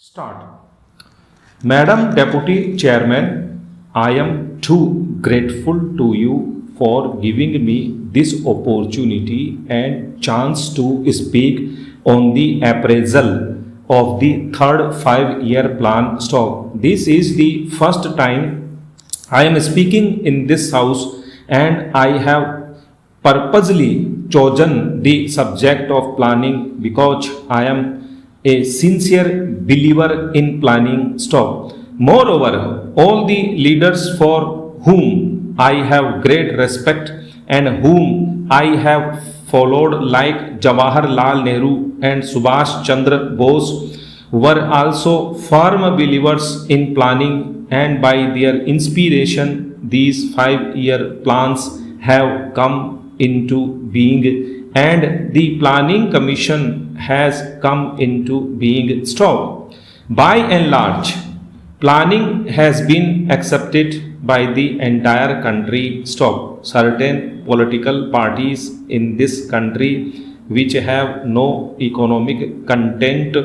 Start. Madam Deputy Chairman, I am too grateful to you for giving me this opportunity and chance to speak on the appraisal of the third 5-year plan stock. This is the first time I am speaking in this house and I have purposely chosen the subject of planning because I am a sincere believer in planning stop. Moreover, all the leaders for whom I have great respect and whom I have followed like Jawaharlal Nehru and Subhash Chandra Bose were also firm believers in planning, and by their inspiration these 5-year plans have come into being and the planning commission has come into being strong. By and large, planning has been accepted by the entire country. Stop. Certain political parties in this country which have no economic content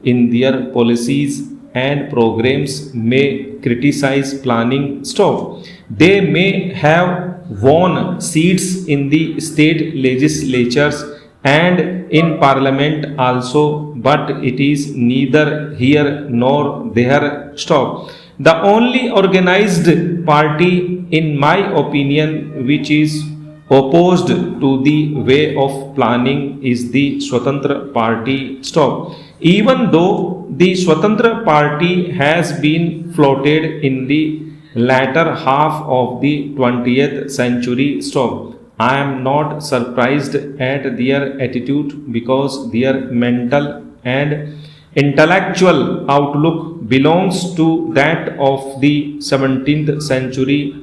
in their policies and programs may criticize planning stop. They may have won seats in the state legislatures and in parliament also, but it is neither here nor there. Stop. The only organized party, in my opinion, which is opposed to the way of planning is the Swatantra Party. Stop. Even though the Swatantra Party has been floated in the latter half of the 20th century. Stop. I am not surprised at their attitude because their mental and intellectual outlook belongs to that of the 17th century,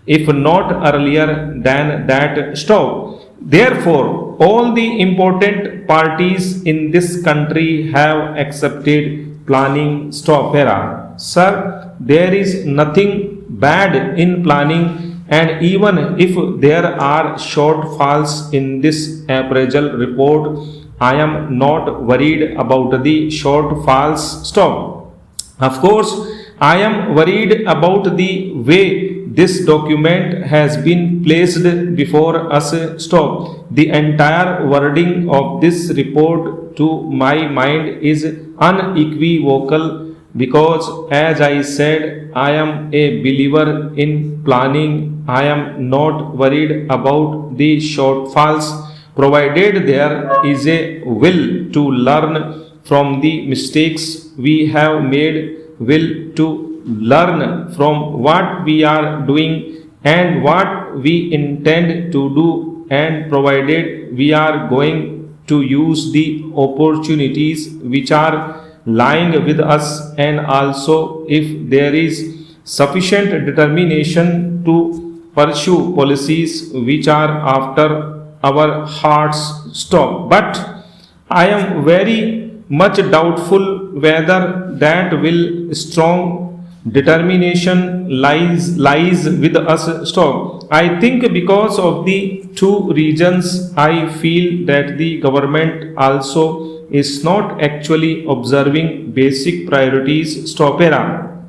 if not earlier than that. Stop. Therefore, all the important parties in this country have accepted planning stop era. Sir, there is nothing bad in planning, and even if there are shortfalls in this appraisal report, I am not worried about the shortfalls. Stop. Of course, I am worried about the way this document has been placed before us. Stop. The entire wording of this report, to my mind, is unequivocal because, as I said, I am a believer in planning. I am not worried about the shortfalls provided there is a will to learn from the mistakes we have made, will to learn from what we are doing and what we intend to do, and provided we are going to use the opportunities which are lying with us, and also if there is sufficient determination to pursue policies which are after our hearts. Stop. But I am very much doubtful whether that will strong determination lies with us. Stop. I think because of the two reasons I feel that the government also is not actually observing basic priorities. Stop era.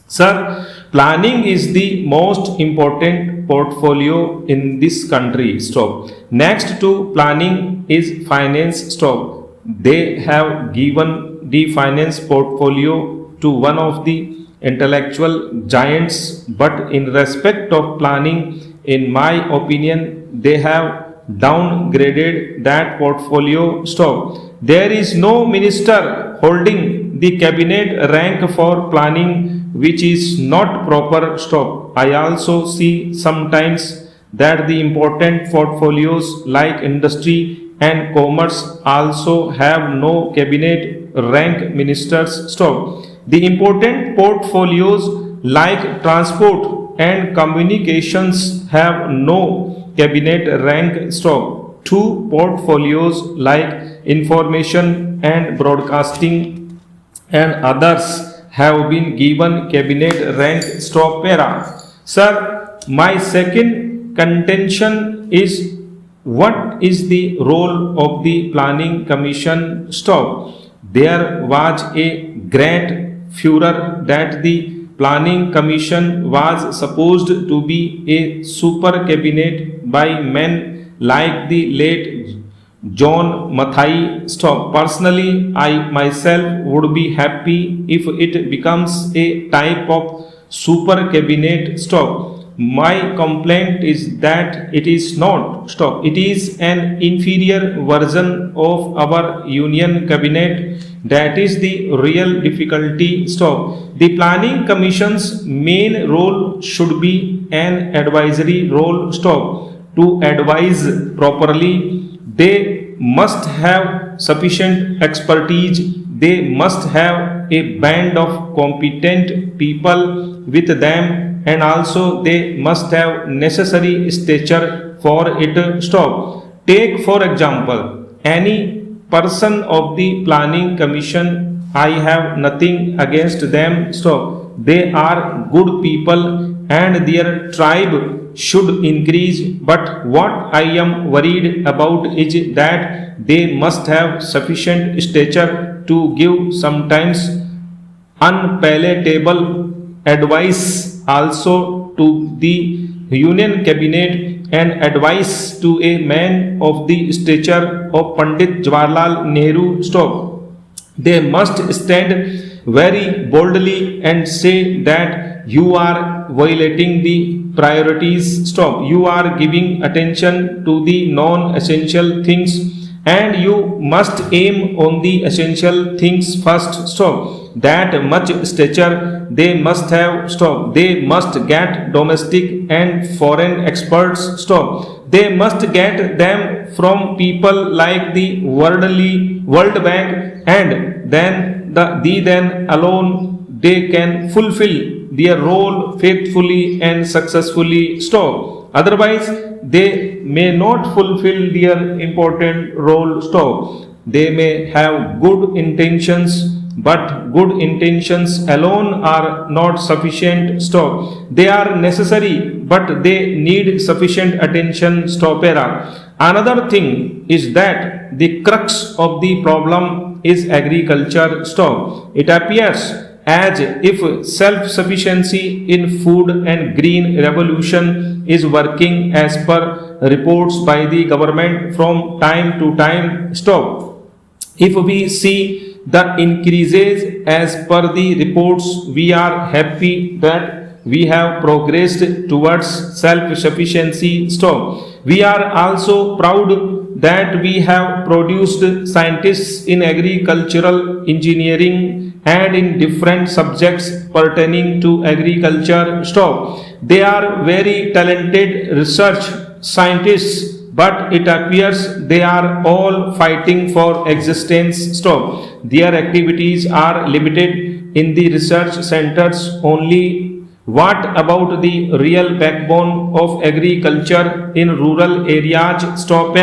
Sir, planning is the most important portfolio in this country. Stop. Next to planning is finance. Stop. They have given the finance portfolio to one of the intellectual giants, but in respect of planning, in my opinion, they have downgraded that portfolio. Stop. There is no minister holding the cabinet rank for planning which is not proper. Stop. I also see sometimes that the important portfolios like industry and commerce also have no cabinet rank ministers. Stop. The important portfolios like transport and communications have no cabinet rank. Stop. Two portfolios like information and broadcasting and others have been given cabinet rank. Stop era. Sir, my second contention is what is the role of the planning commission. Stop. There was a great furor that the planning commission was supposed to be a super cabinet by men like the late John Mathai. Stop. Personally, I myself would be happy if it becomes a type of super cabinet. Stop. My complaint is that it is not. Stop. It is an inferior version of our union cabinet. That is the real difficulty. Stop. The planning commission's main role should be an advisory role. Stop. To advise properly, they must have sufficient expertise. They must have a band of competent people with them, and also they must have necessary stature for it. Stop. Take for example any person of the planning commission. I have nothing against them. Stop. They are good people and their tribe should increase, but what I am worried about is that they must have sufficient stature to give sometimes unpalatable advice also to the union cabinet and advice to a man of the stature of Pandit Jawaharlal Nehru. Stop. They must stand very boldly and say that you are violating the priorities. Stop. You are giving attention to the non-essential things and you must aim on the essential things first. Stop. That much stature they must have. Stop. They must get domestic and foreign experts. Stop. They must get them from people like the World Bank, and then alone they can fulfill their role faithfully and successfully. Stop. Otherwise, they may not fulfill their important role. Stop. They may have good intentions, but good intentions alone are not sufficient. Stop. They are necessary, but they need sufficient attention. Stop. Another thing is that the crux of the problem is agriculture. Stop. It appears as if self-sufficiency in food and green revolution is working as per reports by the government from time to time. Stop. If we see the increases as per the reports, we are happy that we have progressed towards self-sufficiency. Stop. We are also proud that we have produced scientists in agricultural engineering and in different subjects pertaining to agriculture. Stop. They are very talented research scientists, but it appears they are all fighting for existence. Stop. Their activities are limited in the research centers only. What about the real backbone of agriculture in rural areas? Stop.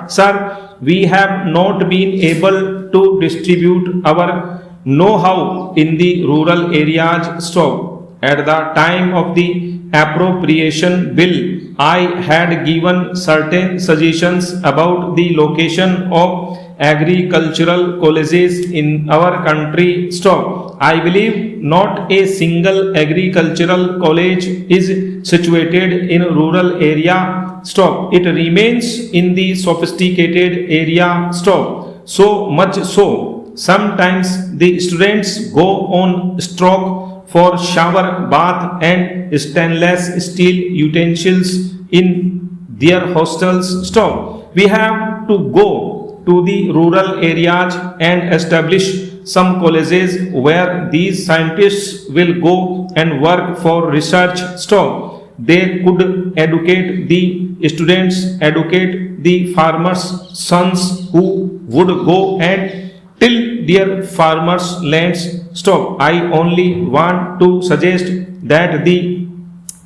Sir, we have not been able to distribute our know-how in the rural areas. Stop. At the time of the appropriation bill, I had given certain suggestions about the location of agricultural colleges in our country. Stop. I believe not a single agricultural college is situated in a rural area. Stop. It remains in the sophisticated area. Stop. So much so, sometimes the students go on stroke for shower, bath and stainless steel utensils in their hostels. Stop. We have to go to the rural areas and establish some colleges where these scientists will go and work for research. Stop. They could educate the students, educate the farmers' sons who would go and till their farmers' lands. Stop. I only want to suggest that the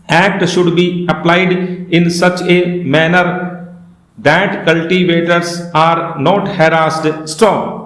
act should be applied in such a manner that cultivators are not harassed. Stop.